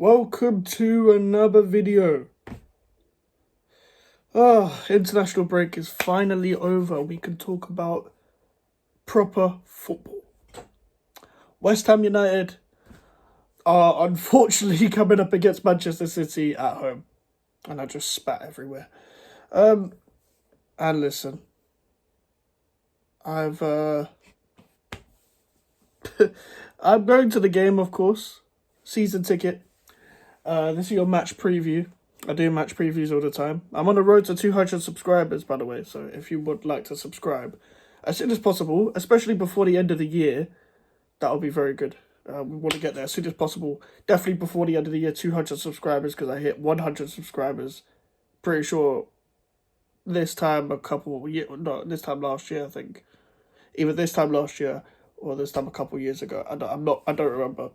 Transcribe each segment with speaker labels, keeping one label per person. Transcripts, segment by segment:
Speaker 1: Welcome to another video. International break is finally over. We can talk about proper football. West Ham United are unfortunately coming up against Manchester City at home. And I just spat everywhere. And listen, I'm going to the game, of course. Season ticket. This is your match preview. I do match previews all the time. I'm on the road to 200 subscribers, by the way, so if you would like to subscribe as soon as possible, especially before the end of the year, that'll be very good. We want to get there as soon as possible. Definitely before the end of the year, 200 subscribers, because I hit 100 subscribers. Pretty sure this time this time last year, I think. Either this time last year or this time a couple years ago. I don't remember.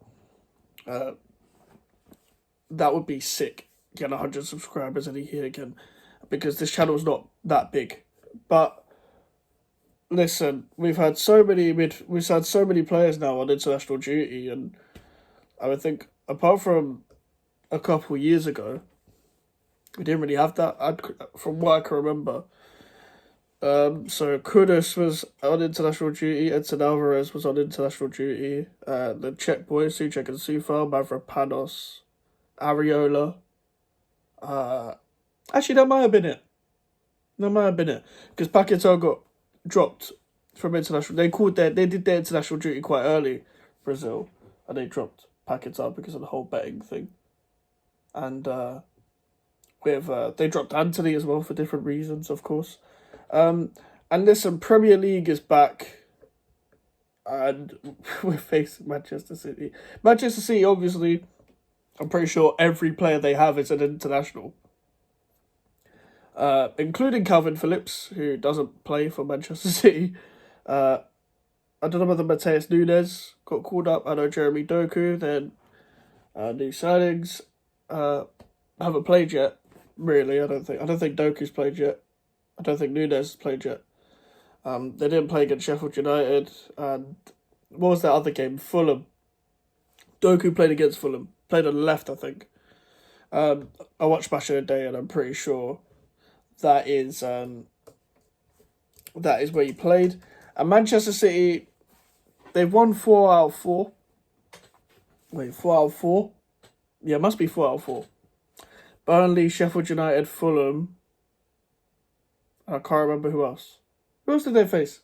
Speaker 1: That would be sick. Get 100 subscribers in a year again, because this channel's not that big. But listen, we've had so many players now on international duty, and I would think apart from a couple years ago, we didn't really have that. From what I can remember. So Kudus was on international duty, Edson Alvarez was on international duty, the Czech boys, Suchek and Sufal, Mavropanos, Areola. Actually, that might have been it. Because Paquetá got dropped from international. They did their international duty quite early, Brazil, and they dropped Paquetá because of the whole betting thing. And they dropped Anthony as well for different reasons, of course. And listen, Premier League is back, and we're facing Manchester City. Manchester City, obviously, I'm pretty sure every player they have is an international. Including Calvin Phillips, who doesn't play for Manchester City. I don't know whether Mateus Nunes got called up. I know Jeremy Doku. Then new signings haven't played yet. Really, I don't think Doku's played yet. I don't think Nunes has played yet. They didn't play against Sheffield United. And what was that other game? Fulham. Doku played against Fulham. Played on the left, I think. I watched Match of the Day, and I'm pretty sure that is where he played. And Manchester City, they've won 4 out of 4. Wait, 4 out of 4? Yeah, it must be 4 out of 4. Burnley, Sheffield United, Fulham. I can't remember who else. Who else did they face?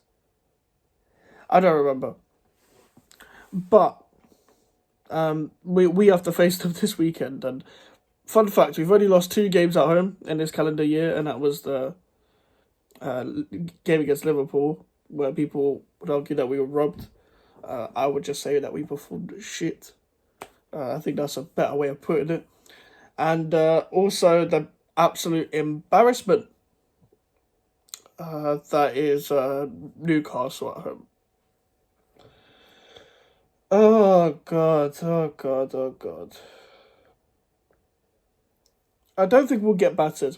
Speaker 1: I don't remember. But we have to face them this weekend. And fun fact, we've only lost 2 games at home in this calendar year, and that was the game against Liverpool, where people would argue that we were robbed. I would just say that we performed shit. I think that's a better way of putting it. And also the absolute embarrassment that is Newcastle at home. Oh God. I don't think we'll get battered.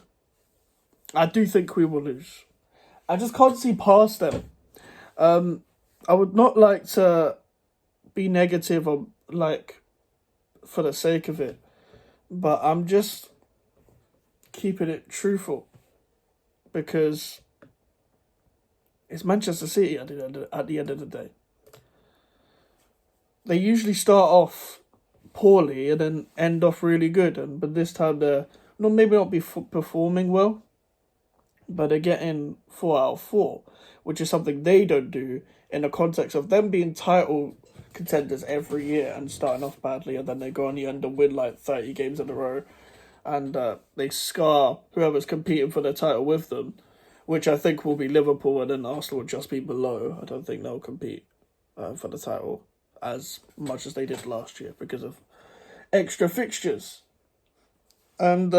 Speaker 1: I do think we will lose. I just can't see past them. I would not like to be negative or for the sake of it, but I'm just keeping it truthful, because it's Manchester City at the end of the day. They usually start off poorly and then end off really good, but this time they're maybe not performing well, but they're getting 4 out of 4, which is something they don't do in the context of them being title contenders every year and starting off badly, and then they go on the end and win 30 games in a row, and they scar whoever's competing for the title with them, which I think will be Liverpool, and then Arsenal will just be below. I don't think they'll compete for the title as much as they did last year because of extra fixtures. And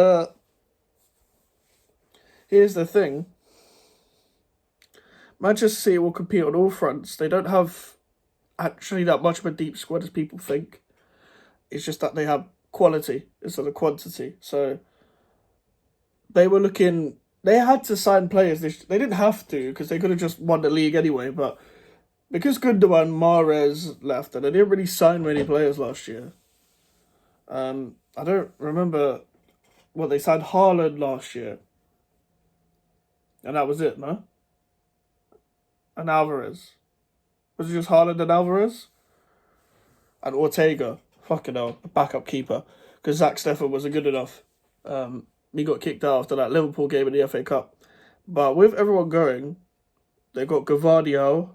Speaker 1: here's the thing. Manchester City will compete on all fronts. They don't have actually that much of a deep squad as people think. It's just that they have quality instead of quantity. So they had to sign players. They didn't have to, because they could have just won the league anyway, but because Gundogan, Mahrez left, and they didn't really sign many players last year, I don't remember what they signed Haaland last year, and that was it, no? And Alvarez. Was it just Haaland and Alvarez? And Ortega. Fucking hell, a backup keeper. Because Zach Steffen wasn't good enough. He got kicked out after that Liverpool game in the FA Cup. But with everyone going, they got Gavardio,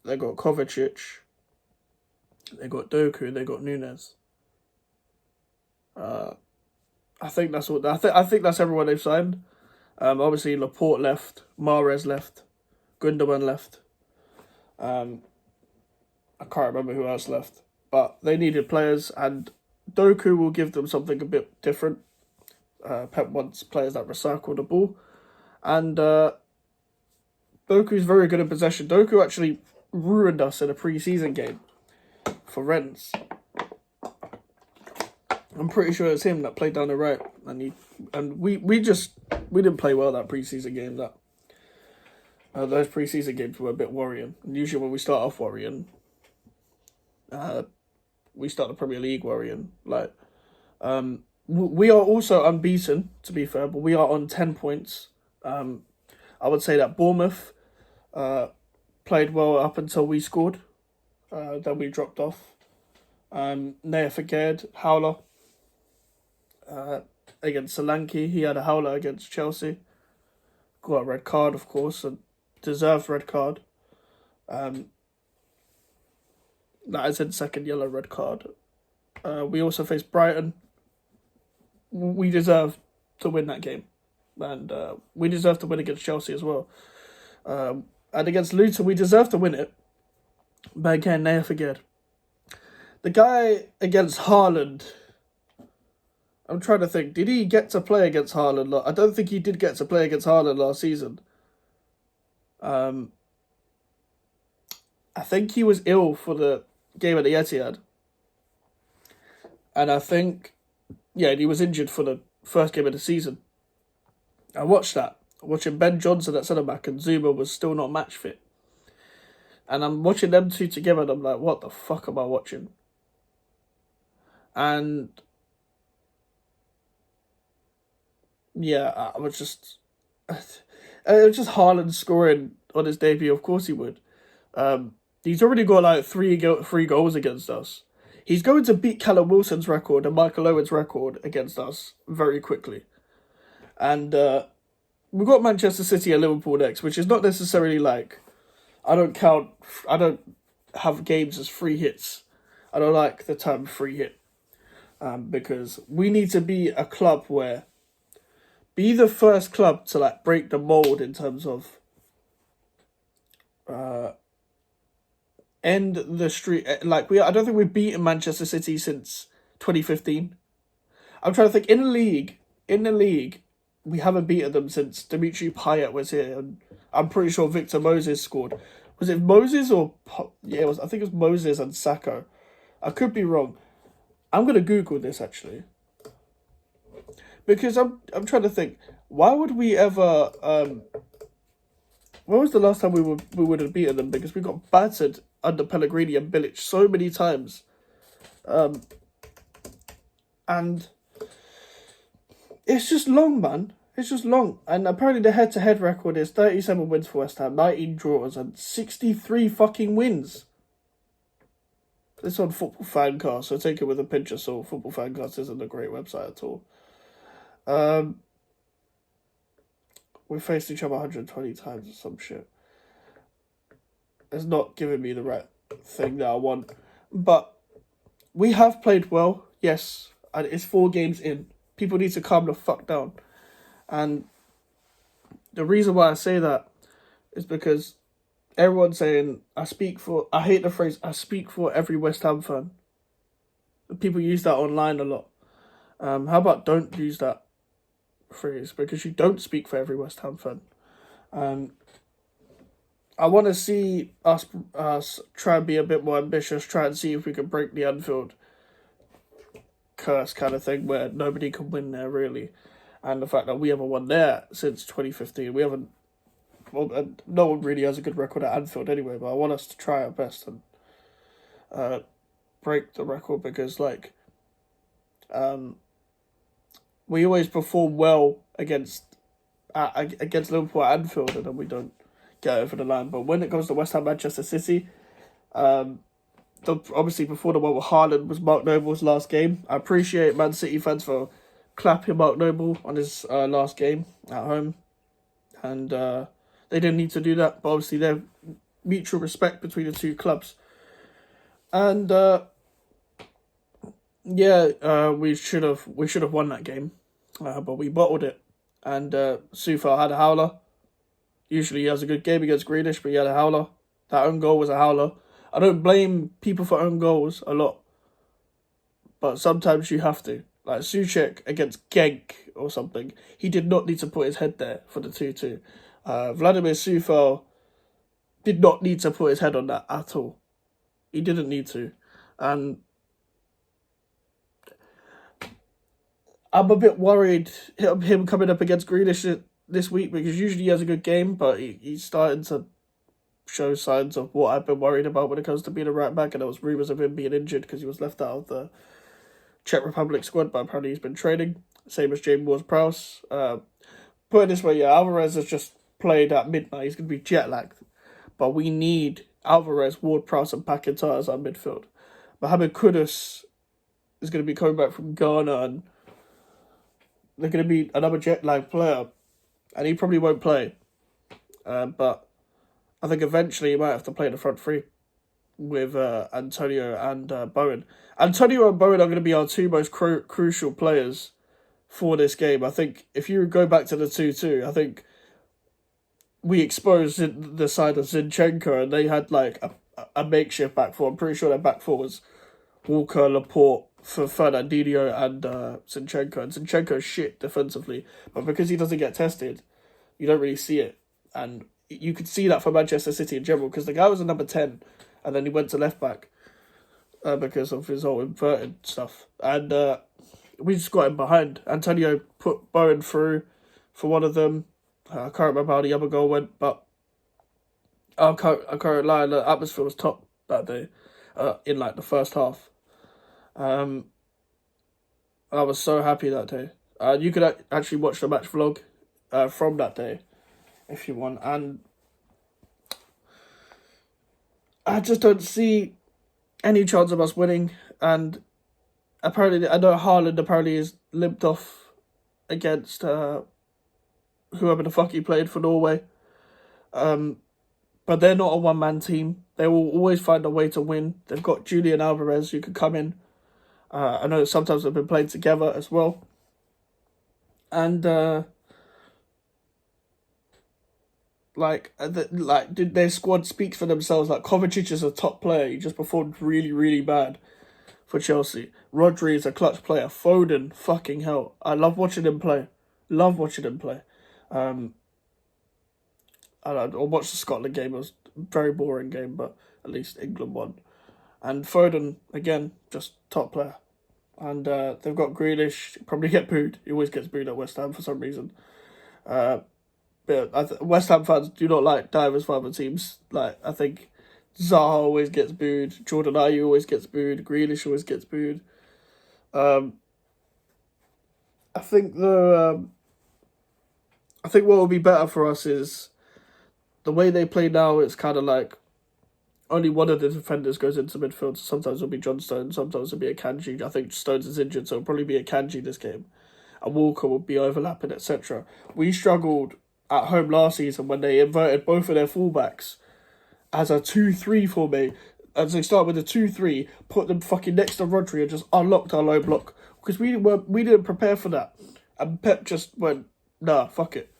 Speaker 1: they got Kovacic, they got Doku, they got Nunes. I think that's what. I think that's everyone they've signed. Obviously Laporte left, Mahrez left, Gundogan left. I can't remember who else left, but they needed players, and Doku will give them something a bit different. Pep wants players that recycle the ball, and Doku's very good in possession. Doku actually ruined us in a pre-season game for Rennes. I'm pretty sure it's him that played down the right, and we didn't play well that pre-season game. That those pre-season games were a bit worrying. And usually when we start off worrying, we start the Premier League worrying. We are also unbeaten, to be fair, but we are on 10 points. I would say that Bournemouth played well up until we scored. Then we dropped off. Naya Faged, howler. Against Solanke, he had a howler against Chelsea. Got a red card, of course, a deserved red card. That is his second yellow red card. We also faced Brighton. We deserve to win that game. And we deserve to win against Chelsea as well. And against Luton, we deserve to win it. But again, Naya Faged. The guy against Haaland, I'm trying to think, did he get to play against Haaland? I don't think he did get to play against Haaland last season. I think he was ill for the game at the Etihad. And I think, he was injured for the first game of the season. I watched that. Watching Ben Johnson at centre-back and Zuma was still not match fit. And I'm watching them two together and I'm like, what the fuck am I watching? And I was just... It was just Haaland scoring on his debut. Of course he would. He's already got like three goals against us. He's going to beat Callum Wilson's record and Michael Owen's record against us very quickly. And we've got Manchester City and Liverpool next, which is not necessarily like... I don't have games as free hits. I don't like the term free hit. Because we need to be a club where... Be the first club to like break the mold in terms of... end the streak. I don't think we've beaten Manchester City since 2015. I'm trying to think, in the league, we haven't beaten them since Dimitri Payet was here, and I'm pretty sure Victor Moses scored. Was it Moses or... Yeah, I think it was Moses and Sacco. I could be wrong. I'm going to Google this, actually. Because I'm trying to think, why would we ever... when was the last time we would have beaten them? Because we got battered under Pellegrini and Bilic so many times. And it's just long, man. It's just long. And apparently the head-to-head record is 37 wins for West Ham, 19 draws, and 63 fucking wins. It's on Football Fancast, so take it with a pinch of salt. Football Fancast isn't a great website at all. We faced each other 120 times or some shit. It's not giving me the right thing that I want. But we have played well, yes. And it's 4 games in. People need to calm the fuck down. And the reason why I say that is because everyone's saying, I hate the phrase, I speak for every West Ham fan. People use that online a lot. How about don't use that phrase? Because you don't speak for every West Ham fan. I want to see us try and be a bit more ambitious, try and see if we can break the Anfield curse kind of thing where nobody can win there, really. And the fact that we haven't won there since 2015. We haven't... Well, no one really has a good record at Anfield anyway, but I want us to try our best and break the record because, We always perform well against Liverpool at Anfield, and then we don't get over the line. But when it comes to West Ham, Manchester City, obviously before the one with Haaland was Mark Noble's last game. I appreciate Man City fans for clapping Mark Noble on his last game at home, and they didn't need to do that. But obviously, there's mutual respect between the two clubs, and we should have won that game, but we bottled it. And Sufal had a howler. Usually he has a good game against Grealish, but he had a howler. That own goal was a howler. I don't blame people for own goals a lot, but sometimes you have to. Like Souček against Genk or something, he did not need to put his head there for the 2-2. Vladimir Sufal did not need to put his head on that at all. He didn't need to. And I'm a bit worried him coming up against Grealish this week, because usually he has a good game, but he's starting to show signs of what I've been worried about when it comes to being a right back, and there was rumours of him being injured because he was left out of the Czech Republic squad, but apparently he's been training, same as James Ward-Prowse. Put it this way, Alvarez has just played at midnight. He's going to be jet-lagged, but we need Alvarez, Ward-Prowse and Paquetá as our midfield. Mohamed Kudus is going to be coming back from Ghana, and they're going to be another jet-lagged player, and he probably won't play. But I think eventually he might have to play the front three with Antonio and Bowen. Antonio and Bowen are going to be our two most crucial players for this game. I think if you go back to the 2-2, I think we exposed the side of Zinchenko, and they had like a makeshift back four. I'm pretty sure their back four was Walker, Laporte, for Fernandinho and Zinchenko. And Zinchenko's shit defensively, but because he doesn't get tested, you don't really see it. And you could see that for Manchester City in general, because the guy was a number 10, and then he went to left back because of his whole inverted stuff. And we just got him behind. Antonio put Bowen through for one of them. I can't remember how the other goal went, but I can't lie, the atmosphere was top that day in like the first half. I was so happy that day. You could actually watch the match vlog from that day if you want. And I just don't see any chance of us winning. And apparently, I know Haaland apparently is limped off against whoever the fuck he played for Norway. But they're not a one-man team. They will always find a way to win. They've got Julian Alvarez who could come in. I know sometimes they've been playing together as well. And their squad speaks for themselves. Like Kovacic is a top player. He just performed really, really bad for Chelsea. Rodri is a clutch player. Foden, fucking hell. I love watching him play. I watched the Scotland game. It was a very boring game, but at least England won. And Foden, again, just top player. And they've got Grealish, probably get booed. He always gets booed at West Ham for some reason. But West Ham fans do not like divers for other teams. Like, I think Zaha always gets booed. Jordan Ayew always gets booed. Grealish always gets booed. I think what will be better for us is the way they play now. It's kind of like only one of the defenders goes into midfield. So sometimes it'll be John Stones, sometimes it'll be Akanji. I think Stones is injured, so it'll probably be Akanji this game. And Walker will be overlapping, etc. We struggled at home last season when they inverted both of their fullbacks as a 2-3 formation. As they start with a 2-3, put them fucking next to Rodri and just unlocked our low block. Because we didn't prepare for that. And Pep just went, nah, fuck it.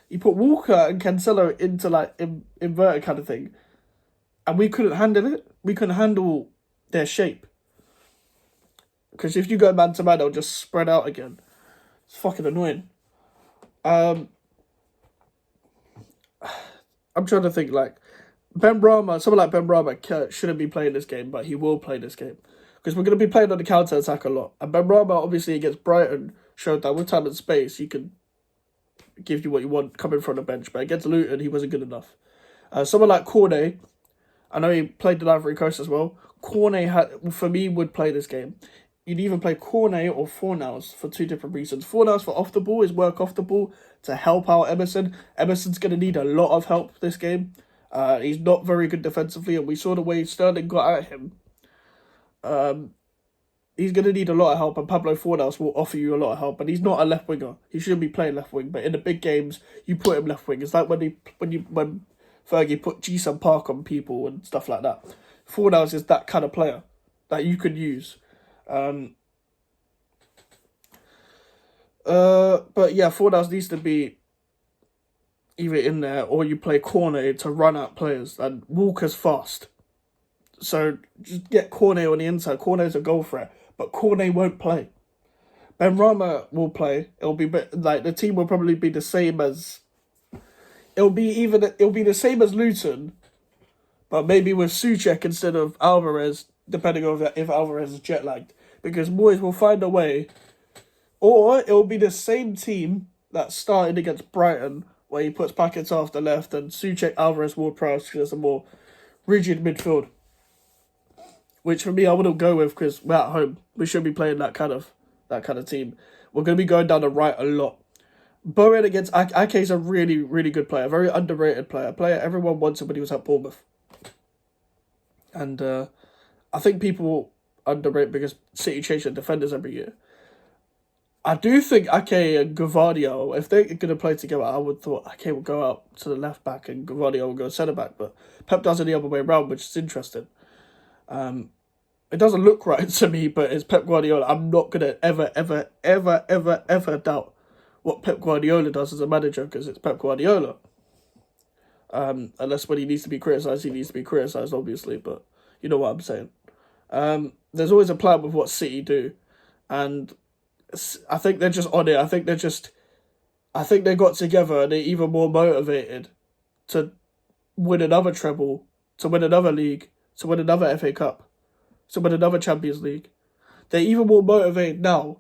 Speaker 1: He put Walker and Cancelo into like inverted kind of thing. And we couldn't handle it. We couldn't handle their shape. Because if you go man to man, they'll just spread out again. It's fucking annoying. I'm trying to think, like, someone like Ben Rama shouldn't be playing this game, but he will play this game. Because we're going to be playing on the counter-attack a lot. And Ben Rama, obviously, against Brighton, showed that with time and space, he can give you what you want coming from the bench. But against Luton, he wasn't good enough. Someone like Cornet, I know he played the Ivory Coast as well. Cornet, for me, would play this game. you'd either play Cornet or Fornals for two different reasons. Fornals for off the ball is work off the ball to help out Emerson. Emerson's going to need a lot of help this game. He's not very good defensively, and we saw the way Sterling got at him. He's going to need a lot of help, and Pablo Fornals will offer you a lot of help. And he's not a left winger; he shouldn't be playing left wing. But in the big games, you put him left wing. It's like when Fergie put Jason Park on people and stuff like that. Fornals is that kind of player that you could use. But yeah, Fornals needs to be either in there or you play Cornet to run out players, and Walker's fast. So just get Cornet on the inside. Cornet's a goal threat, but Cornet won't play. Benrahma will play. It'll be like the team will probably be the same as. It'll be the same as Luton, but maybe with Souček instead of Alvarez, depending on if Alvarez is jet lagged, because Moyes will find a way. Or it'll be the same team that started against Brighton, where he puts packets off the left and Souček, Alvarez, Ward-Prowse, because it's a more rigid midfield. Which for me I wouldn't go with because we're at home. We should be playing that kind of team. We're going to be going down the right a lot. Bowen against Ake is a really, really good player. A very underrated player. A player everyone wanted when he was at Bournemouth. And I think people underrate because City change their defenders every year. I do think Ake and Gvardiol, if they're going to play together, I would thought Ake would go out to the left back and Gvardiol would go centre back. But Pep does it the other way around, which is interesting. It doesn't look right to me, but it's Pep Guardiola. I'm not going to ever doubt what Pep Guardiola does as a manager because it's Pep Guardiola. Unless when he needs to be criticised, he needs to be criticised, obviously, but you know what I'm saying. There's always a plan with what City do, and I think they're just on it. I think they got together and they're even more motivated to win another treble, to win another league, to win another FA Cup, to win another Champions League. They're even more motivated now.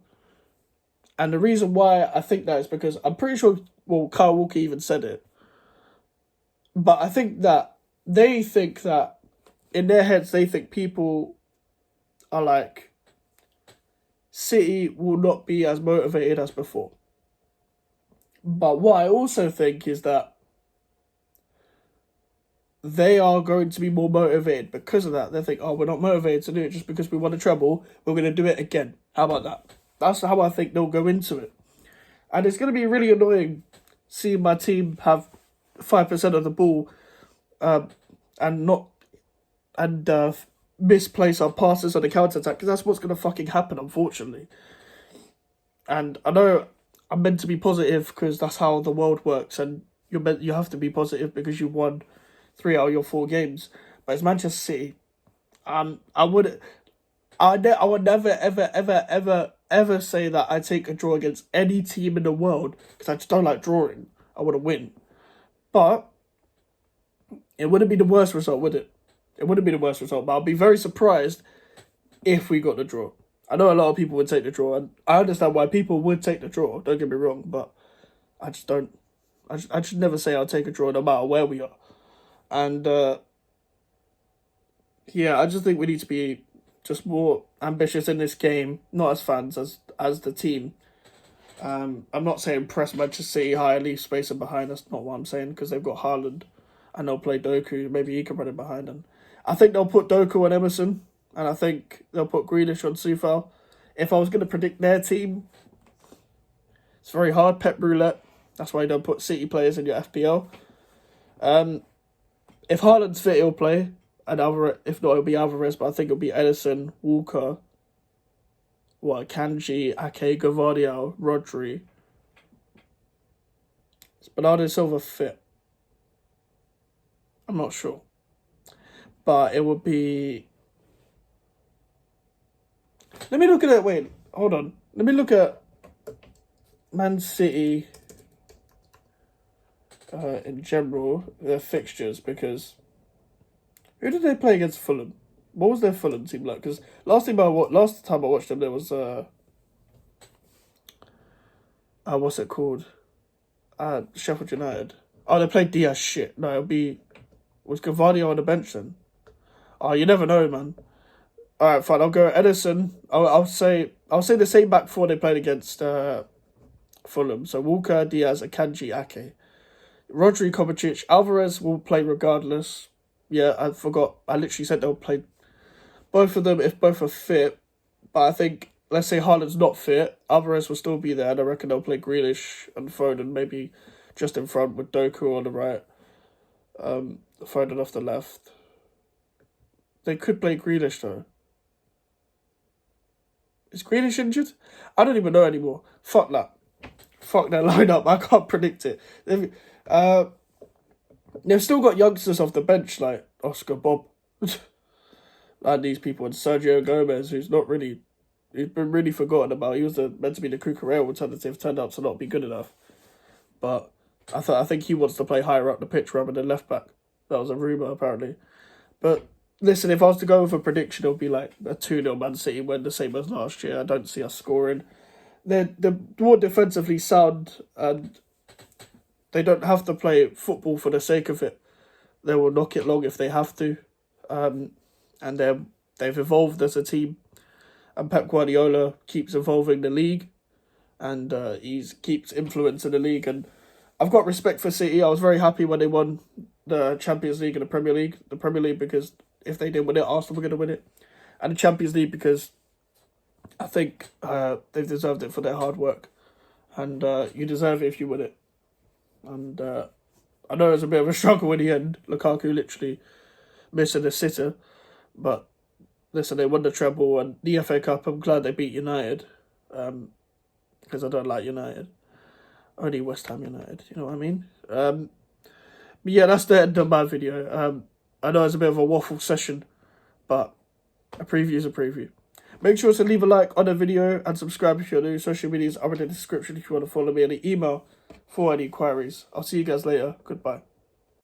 Speaker 1: And the reason why I think that is because I'm pretty sure, Kyle Walker even said it. But I think that they think that, in their heads, they think people are like, City will not be as motivated as before. But what I also think is that they are going to be more motivated because of that. They think, we're not motivated to do it just because we won a treble. We're going to do it again. How about that? That's how I think they'll go into it. And it's going to be really annoying seeing my team have 5% of the ball and misplace our passes on the counter-attack, because that's what's going to fucking happen, unfortunately. And I know I'm meant to be positive because that's how the world works, and you have to be positive because you won 3 out of your 4 games. But it's Manchester City. I would never ever say that I take a draw against any team in the world because I just don't like drawing. I want to win. But it wouldn't be the worst result, would it? It wouldn't be the worst result, but I'll be very surprised if we got the draw. I know a lot of people would take the draw, and I understand why people would take the draw, don't get me wrong, but I just don't. I should never say I'll take a draw no matter where we are. And, yeah, I just think we need to be just more ambitious in this game, not as fans, as the team. I'm not saying press Manchester City high, leave space in behind. That's not what I'm saying, because they've got Haaland, and they'll play Doku. Maybe he can run it behind them. I think they'll put Doku on Emerson, and I think they'll put Grealish on Soufal. If I was going to predict their team, it's very hard. Pep roulette. That's why you don't put City players in your FPL. If Haaland's fit, he'll play. And if not, it'll be Alvarez, but I think it'll be Edison, Walker, Kanji, Ake, Gvardiol, Rodri. Is Bernardo Silva fit? I'm not sure. But it would be... Let me look at it. Wait, hold on. Let me look at Man City in general, their fixtures, because who did they play against Fulham? What was their Fulham team like? Because last time I watched them, there was what's it called? Sheffield United. Oh, they played Diaz. Shit. No, was Gvardiol on the bench then? Oh, you never know, man. All right, fine. I'll go Edison. I'll say the same back four they played against Fulham. So Walker, Diaz, Akanji, Ake, Rodri, Kovacic, Alvarez will play regardless. Yeah, I forgot. I literally said they'll play both of them if both are fit. But I think, let's say Haaland's not fit, Alvarez will still be there, and I reckon they'll play Grealish and Foden maybe just in front with Doku on the right, Foden off the left. They could play Grealish though. Is Grealish injured? I don't even know anymore. Fuck that. Fuck their lineup. I can't predict it. They've still got youngsters off the bench like Oscar Bob, like these people, and Sergio Gomez, who's not really, he's been really forgotten about. He was meant to be the Cucurella alternative, turned out to not be good enough. But I think he wants to play higher up the pitch rather than left back. That was a rumour apparently. But listen, if I was to go with a prediction, it would be like a 2-0 Man City win, the same as last year. I don't see us scoring. They're more defensively sound, and they don't have to play football for the sake of it. They will knock it long if they have to. And they've evolved as a team. And Pep Guardiola keeps evolving the league. And he keeps influencing the league. And I've got respect for City. I was very happy when they won the Champions League and the Premier League. The Premier League because if they didn't win it, Arsenal were going to win it. And the Champions League because I think they've deserved it for their hard work. And you deserve it if you win it. And I know it was a bit of a struggle in the end. Lukaku literally missing a sitter. But listen, they won the treble and the FA Cup. I'm glad they beat United. Because I don't like United. Only West Ham United, you know what I mean? But yeah, that's the end of my video. I know it's a bit of a waffle session, but a preview is a preview. Make sure to leave a like on the video and subscribe if you're new. Social medias are in the description if you want to follow me, and the email for any inquiries. I'll see you guys later. Goodbye.